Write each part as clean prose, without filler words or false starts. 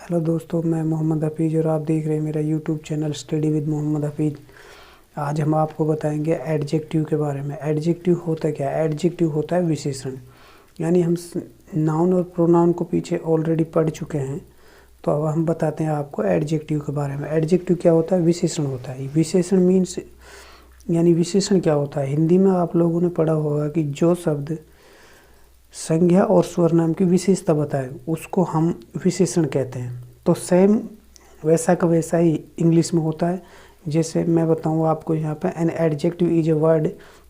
Hello दोस्तों, मैं मोहम्मद हफीज़ और आप देख रहे हैं मेरा YouTube channel study with Mohammad Hafeez. आज हम आपको बताएंगे एडजेक्टिव के बारे में। एडजेक्टिव होता क्या है? एडजेक्टिव होता है विशेषण। यानी हम नाउन और प्रोनाउन को पीछे ऑलरेडी पढ़ चुके हैं, तो अब हम बताते हैं आपको एडजेक्टिव के बारे में। एडजेक्टिव क्या होता है? विशेषण होता है। विशेषण मीन्स यानी विशेषण क्या होता है? हिंदी में आप लोगों ने पढ़ा होगा कि जो शब्द संज्ञा और स्वरनाम की विशेषता बताए उसको हम विशेषण कहते हैं। तो सेम वैसा का वैसा ही इंग्लिश में होता है। जैसे मैं बताऊँ आपको यहाँ पे, an adjective is a word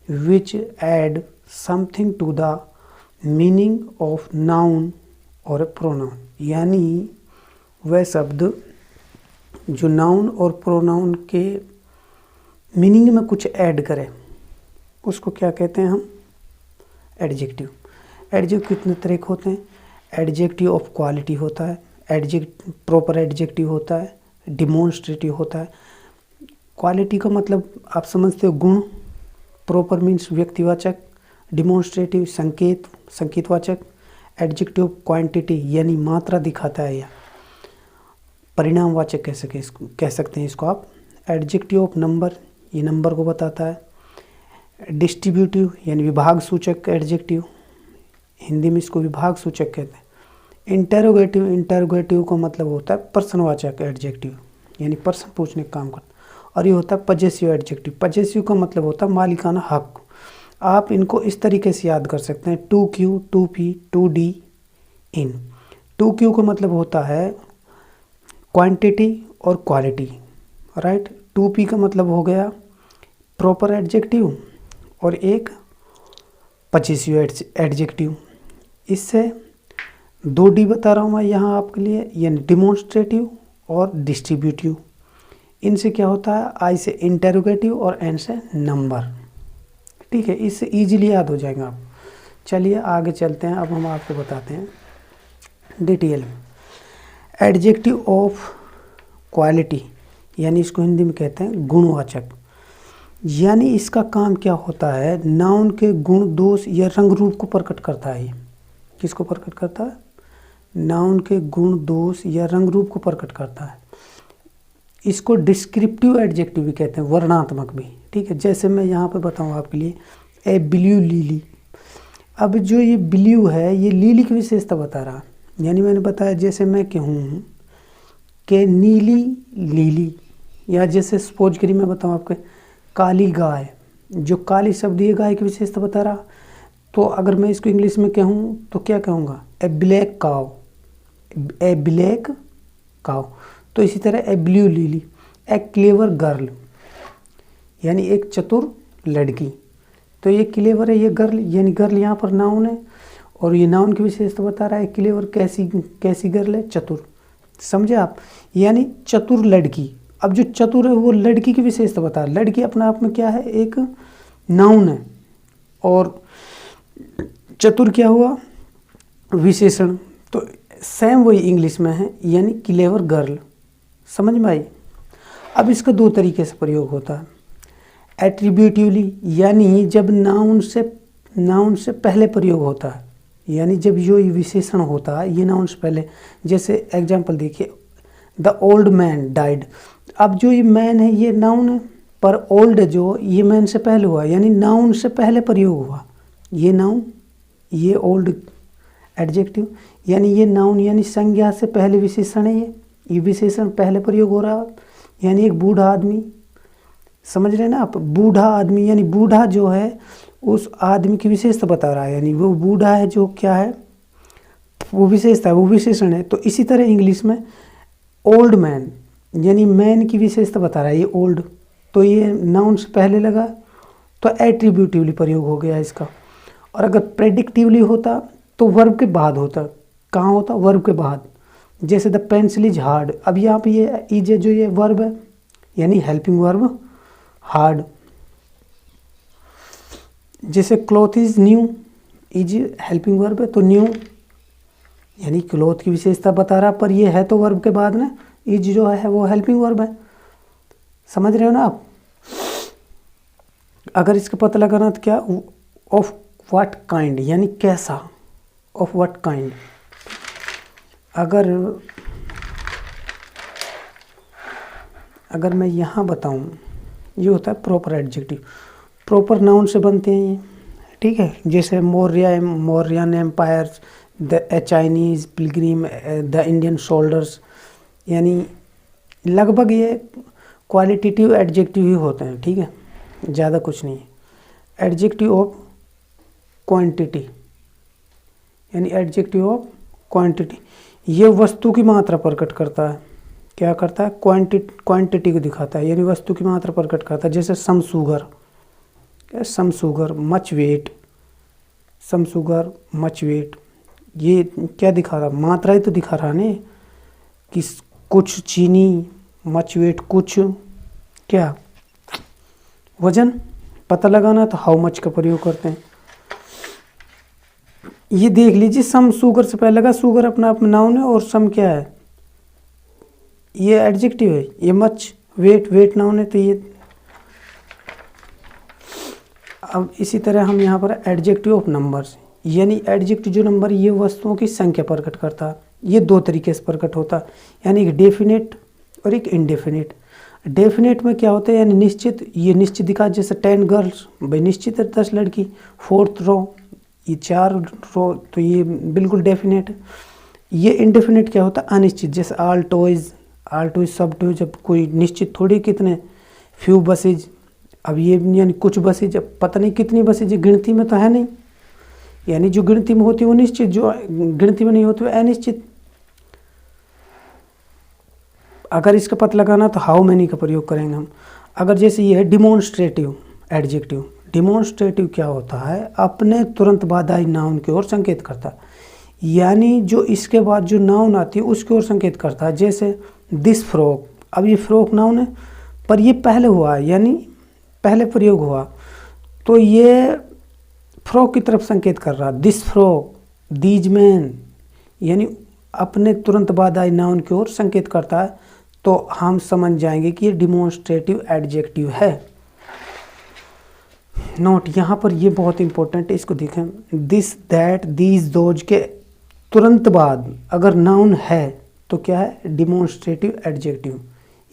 which add something to the meaning of noun और ए प्रोनाउन। यानी वह शब्द जो नाउन और प्रोनाउन के मीनिंग में कुछ ऐड करे उसको क्या कहते हैं हम? एडजेक्टिव। एडजेक्टिव कितने तरह के होते हैं? एडजेक्टिव ऑफ क्वालिटी होता है, प्रॉपर एडजेक्टिव होता है, डिमॉन्स्ट्रेटिव होता है। क्वालिटी का मतलब आप समझते हो, गुण। प्रॉपर मीन्स व्यक्तिवाचक, डिमॉन्स्ट्रेटिव संकेतवाचक, एडजेक्टिव क्वांटिटी यानी मात्रा दिखाता है या परिणामवाचक कह सकते हैं इसको आप। एडजेक्टिव ऑफ नंबर, ये नंबर को बताता है। डिस्ट्रीब्यूटिव यानी विभाग सूचक एडजेक्टिव, हिंदी में इसको विभाग सूचक कहते हैं। इंटेरोगेटिव का मतलब होता है प्रश्नवाचक एडजेक्टिव, यानी प्रश्न पूछने का काम करता है। और ये होता है पजेसिव एडजेक्टिव। पजेसिव का मतलब होता है मालिकाना हक। आप इनको इस तरीके से याद कर सकते हैं, two Q, two P, two D, इन। टू क्यू का मतलब होता है क्वांटिटी और क्वालिटी, राइट। टू पी का मतलब हो गया प्रॉपर एडजेक्टिव और एक पजेसिव एडजेक्टिव। इससे 2D बता रहा हूँ मैं यहाँ आपके लिए, यानी डिमॉन्स्ट्रेटिव और डिस्ट्रीब्यूटिव। इनसे क्या होता है? आई से इंटेरोगेटिव और एन से नंबर। ठीक है, इससे इजीली याद हो जाएगा आप। चलिए आगे चलते हैं। अब हम आपको बताते हैं डिटेल में। एडजेक्टिव ऑफ क्वालिटी यानी इसको हिंदी में कहते हैं गुणवाचक। यानी इसका काम क्या होता है? नाउन के गुण, दोष या रंग रूप को प्रकट करता है। किसको प्रकट करता है? नाउन के गुण, दोष या रंग रूप को प्रकट करता है। इसको डिस्क्रिप्टिव एडजेक्टिव भी कहते हैं, वर्णनात्मक भी। ठीक है, जैसे मैं यहाँ पे बताऊँ आपके लिए, ए ब्लू लिली। अब जो ये ब्लू है ये लिली की विशेषता बता रहा। यानी मैंने बताया, जैसे मैं कहूँ कि नीली लीली, या जैसे सपोज करिए मैं बताऊँ आपके काली गाय, जो काली शब्द ये गाय की विशेषता बता रहा। तो अगर मैं इसको इंग्लिश में कहूँ तो क्या कहूँगा? ए ब्लैक काउ, ए ब्लैक काउ। तो इसी तरह ए ब्लू लिली, ए क्लेवर गर्ल, यानी एक चतुर लड़की। तो ये क्लेवर है, ये गर्ल, यानी गर्ल यहाँ पर नाउन है और ये नाउन की विशेषता बता रहा है। क्लेवर कैसी गर्ल है? चतुर। समझे आप? यानी चतुर लड़की। अब जो चतुर है वो लड़की की विशेषता बता रहा है। लड़की अपने आप में क्या है? एक नाउन है। और चतुर क्या हुआ? विशेषण। तो सेम वही इंग्लिश में है, यानी क्लेवर गर्ल। समझ में आई? अब इसका 2 तरीके से प्रयोग होता है। एट्रीब्यूटिवली, यानी जब नाउन से पहले प्रयोग होता है, यानी जब जो विशेषण होता है ये नाउन से पहले। जैसे एग्जाम्पल देखिए, द ओल्ड मैन डाइड। अब जो ये मैन है ये नाउन है, पर ओल्ड जो ये मैन से पहले हुआ, यानी नाउन से पहले प्रयोग हुआ। ये नाउन, ये ओल्ड एडजेक्टिव, यानी ये नाउन यानी संज्ञा से पहले विशेषण है। ये विशेषण पहले प्रयोग हो रहा है। यानी एक बूढ़ा आदमी, समझ रहे हैं ना आप? बूढ़ा आदमी, यानी बूढ़ा जो है उस आदमी की विशेषता बता रहा है। यानी वो बूढ़ा है जो क्या है? वो विशेषता है, वो विशेषण है। तो इसी तरह इंग्लिश में ओल्ड मैन, यानी मैन की विशेषता बता रहा है, ये ओल्ड। तो ये नाउन से पहले लगा तो एट्रीब्यूटिवली प्रयोग हो गया इसका। और अगर प्रेडिक्टिवली होता तो वर्ब के बाद होता। कहाँ होता? वर्ब के बाद। जैसे द पेंसिल इज हार्ड। अब यहाँ पे ये इज जो ये वर्ब है, यानी हेल्पिंग वर्ब हार्ड। जैसे cloth is new, is helping verb है तो न्यू, यानी क्लॉथ की विशेषता बता रहा, पर ये है तो वर्ब के बाद में। इज जो है वो हेल्पिंग वर्ब है। समझ रहे हो ना आप? अगर इसका पता लगाना तो क्या? ऑफ व्हाट काइंड, यानी कैसा। Of what kind. अगर अगर मैं यहाँ बताऊँ, ये होता है प्रॉपर एडजेक्टिव। प्रॉपर नाउन से बनते हैं ये, ठीक है। जैसे Mauryan empire, the Chinese pilgrim, the Indian soldiers, यानी लगभग ये क्वालिटेटिव एडजेक्टिव ही होते हैं, ठीक है, ज़्यादा कुछ नहीं है। एडजेक्टिव ऑफ क्वांटिटी, यानी एडजेक्टिव ऑफ क्वांटिटी, ये वस्तु की मात्रा प्रकट करता है। क्या करता है? क्वांटिटी को दिखाता है, यानी वस्तु की मात्रा प्रकट करता है। जैसे some sugar, much weight, some sugar much weight, ये क्या दिखा रहा? मात्रा ही तो दिखा रहा है कि कुछ चीनी, मच वेट कुछ क्या वजन। पता लगाना तो हाउ मच का प्रयोग करते हैं। ये देख लीजिए, सम शुगर से पहले लगा, शुगर अपना आप नाउन है और सम क्या है? ये एडजेक्टिव है। ये मच वेट नाउन है, तो ये। अब इसी तरह हम यहाँ पर एडजेक्टिव ऑफ नंबर्स, यानी एडजेक्टिव जो नंबर, ये वस्तुओं की संख्या प्रकट करता है। ये दो तरीके से प्रकट होता है, यानी एक डेफिनेट और एक इनडेफिनेट। डेफिनेट में क्या होता है, यानी निश्चित, ये निश्चित दिखा, जैसे 10 गर्ल्स, भाई निश्चित है 10 लड़की। 4th रो, ये 4 रो, तो ये बिल्कुल डेफिनेट है। ये इनडेफिनेट क्या होता है? अनिश्चित, जैसे ऑल टॉयज सब टॉयज, जब कोई निश्चित थोड़ी कितने, फ्यू बसेज, अब ये यानी कुछ बसेज, पता नहीं कितनी बसेज, गिनती में तो है नहीं, यानी जो गिनती में होती है वो निश्चित, जो गिनती में नहीं होती वो अनिश्चित। अगर इसका पता लगाना तो हाउ मैनी का प्रयोग करेंगे हम। अगर जैसे ये है डिमॉन्स्ट्रेटिव एडजेक्टिव। डिमॉन्स्ट्रेटिव क्या होता है? अपने तुरंत बाद आई नाउन की ओर संकेत करता है, यानी जो इसके बाद जो नाउन आती है उसकी ओर संकेत करता है। जैसे दिस फ्रॉक, अब ये फ्रॉक नाउन है पर ये पहले हुआ है, यानी पहले प्रयोग हुआ, तो ये फ्रॉक की तरफ संकेत कर रहा है। दिस फ्रॉक, दीज मैन, यानी अपने तुरंत बाद आई नाउन की ओर संकेत करता है, तो हम समझ जाएंगे कि ये डिमॉन्स्ट्रेटिव एडजेक्टिव है। नोट यहाँ पर ये बहुत इंपॉर्टेंट है, इसको देखें। दिस, दैट, दीज, दोज के तुरंत बाद अगर नाउन है तो क्या है? Demonstrative adjective.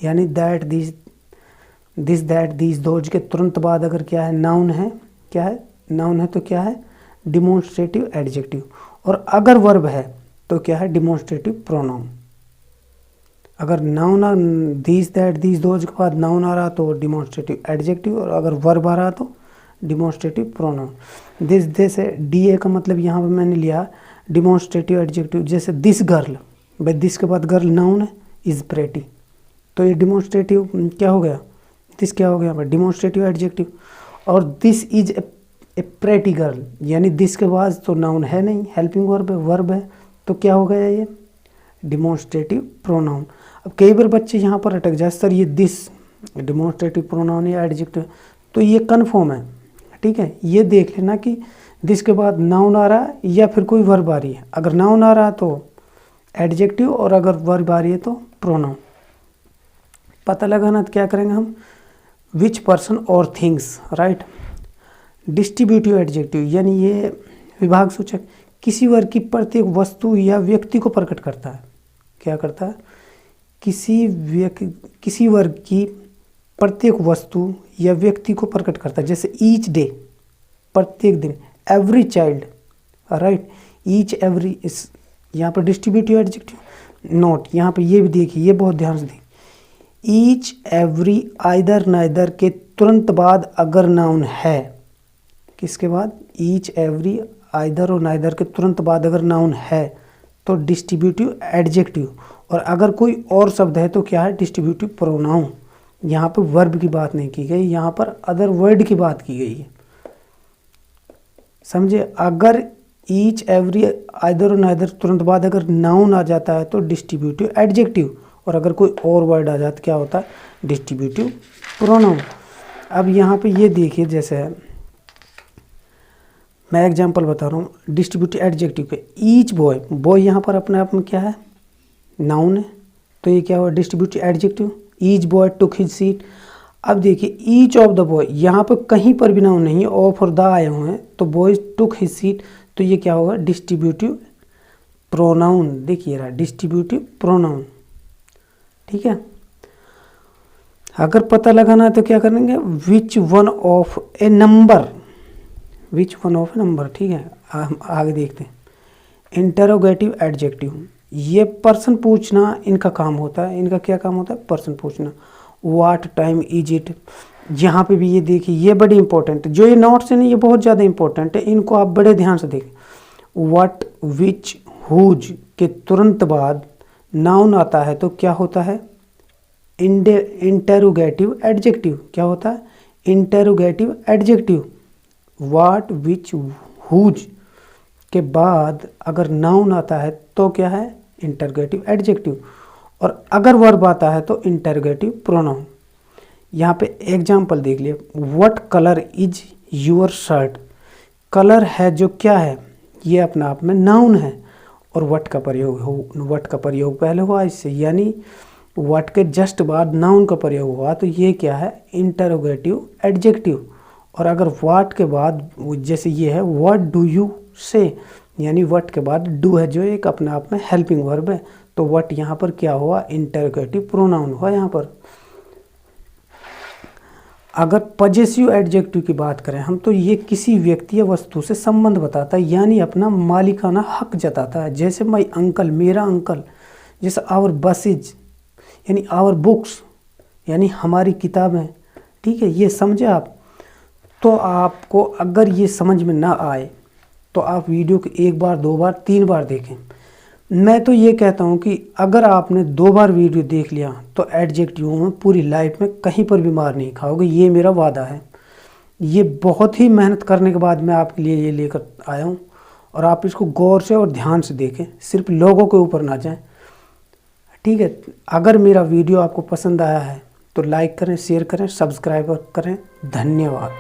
यानी that, this, that, these, those के तुरंत बाद अगर क्या है? नाउन है। क्या है? नाउन है, तो क्या है? Demonstrative adjective. और अगर वर्ब है तो क्या है? Demonstrative pronoun. अगर noun this, that, these, those के बाद नाउन आ रहा तो डिमॉन्स्ट्रेटिव एडजेक्टिव, और अगर वर्ब आ रहा तो डिमॉन्स्ट्रेटिव प्रोनाउन। दिस है, डी ए का मतलब यहाँ पर मैंने लिया डिमॉन्स्ट्रेटिव एडजेक्टिव। जैसे दिस गर्ल, भाई दिस के बाद गर्ल नाउन है, इज प्रेटी, तो ये डिमॉन्स्ट्रेटिव क्या हो गया? दिस क्या हो गया? Demonstrative adjective. और this is a pretty girl, यानी दिस के बाद तो नाउन है नहीं, हेल्पिंग वर्ब है, तो क्या हो गया? ये डिमॉन्स्ट्रेटिव प्रोनाउन। अब कई बार बच्चे यहाँ पर अटक जाए, सर ये दिस डिमॉन्स्ट्रेटिव प्रोनाउन या एडजेक्टिव, तो ये कन्फर्म है, ठीक है। ये देख लेना कि दिस के बाद नाउन आ रहा है या फिर कोई वर्ब आ रही है। अगर नाउन आ रहा है तो एडजेक्टिव, और अगर वर्ब आ रही है तो प्रोनाउन। पता लगाना तो क्या करेंगे हम? विच पर्सन और थिंग्स, राइट। डिस्ट्रीब्यूटिव एडजेक्टिव, यानी ये विभाग सूचक, किसी वर्ग की प्रत्येक वस्तु या व्यक्ति को प्रकट करता है। क्या करता है? किसी वर्ग की प्रत्येक वस्तु या व्यक्ति को प्रकट करता है। जैसे ईच डे, प्रत्येक दिन, every child, right, each every, इस यहाँ पर डिस्ट्रीब्यूटिव एडजेक्टिव। नोट यहाँ पर ये भी देखिए, ये बहुत ध्यान से देखिए। ईच, एवरी, आइदर, नाइदर के तुरंत बाद अगर नाउन है, किसके बाद? ईच, एवरी, आइदर और नाइदर के तुरंत बाद अगर नाउन है तो डिस्ट्रीब्यूटिव एडजेक्टिव। और अगर कोई और शब्द है तो क्या है? Distributive pronoun. यहाँ पर वर्ब की बात नहीं की गई, यहाँ पर अदर वर्ड की बात की गई है, समझे। अगर ईच, एवरी, आइदर और नाइदर तुरंत बाद अगर नाउन आ जाता है तो डिस्ट्रीब्यूटिव एडजेक्टिव, और अगर कोई और वर्ड आ जाता क्या होता है? Distributive pronoun. अब यहाँ पे ये देखिए, जैसे मैं एग्जांपल बता रहा हूँ डिस्ट्रीब्यूटिव एडजेक्टिव के। ईच बॉय, बॉय यहाँ पर अपने आप में क्या है? नाउन है, तो ये क्या हुआ? Distributive adjective. Each boy took his seat. अब देखिए ईच ऑफ द बॉय, यहाँ पर कहीं पर भी नाउन नहीं है, ऑफ और द आए हुए हैं, तो बॉय टुक हिज सीट, तो ये क्या होगा? Distributive pronoun. देखिए रहा डिस्ट्रीब्यूटिव प्रोनाउन, ठीक है। अगर पता लगाना है तो क्या करेंगे, which one of A number, which one of A number, ठीक है। हम आगे देखते हैं। इंटरोगेटिव एडजेक्टिव, ये पर्सन पूछना इनका काम होता है। इनका क्या काम होता है, पर्सन पूछना। व्हाट टाइम इज इट, यहाँ पे भी ये देखिए, ये बड़ी इंपॉर्टेंट है। जो ये नोट्स है ना, ये बहुत ज़्यादा इंपॉर्टेंट है, इनको आप बड़े ध्यान से देखें। व्हाट, विच, हुज के तुरंत बाद नाउन आता है तो क्या होता है, इंटेरोगेटिव एडजेक्टिव। क्या होता है, interrogative adjective. What, which, whose के बाद अगर नाउन आता है तो क्या है, इंटरोगेटिव एडजेक्टिव। और अगर वर्ब आता है तो इंटरोगेटिव प्रोनाउन। यहाँ पे एग्जाम्पल देख लिए। What colour is your shirt, colour है जो क्या है, ये अपने आप में नाउन है। और व्हाट का प्रयोग पहले हुआ इससे, यानी व्हाट के जस्ट बाद नाउन का प्रयोग हुआ तो ये क्या है, इंटरोगेटिव एडजेक्टिव। और अगर व्हाट के बाद जैसे ये है, व्हाट डू यू से, यानी व्हाट के बाद डू है जो एक अपने आप में हेल्पिंग वर्ब है, तो व्हाट यहाँ पर क्या हुआ, इंटरोगेटिव प्रोनाउन हुआ यहाँ पर। अगर पजेसिव एडजेक्टिव की बात करें हम, तो ये किसी व्यक्ति या वस्तु से संबंध बताता है, यानी अपना मालिकाना हक जताता है। जैसे माई अंकल, मेरा अंकल। जैसे आवर बसेज, यानी आवर बुक्स, यानी हमारी किताबें। ठीक है, ये समझे आप। तो आपको अगर ये समझ में ना आए तो आप वीडियो को 1 बार 2 बार 3 बार देखें। मैं तो ये कहता हूँ कि अगर आपने 2 बार वीडियो देख लिया तो एडजेक्टिव में पूरी लाइफ में कहीं पर भी मार नहीं खाओगे, ये मेरा वादा है। ये बहुत ही मेहनत करने के बाद मैं आपके लिए ये लेकर आया हूँ, और आप इसको गौर से और ध्यान से देखें, सिर्फ लोगों के ऊपर ना जाएं। ठीक है, अगर मेरा वीडियो आपको पसंद आया है तो लाइक करें, शेयर करें, सब्सक्राइब करें। धन्यवाद।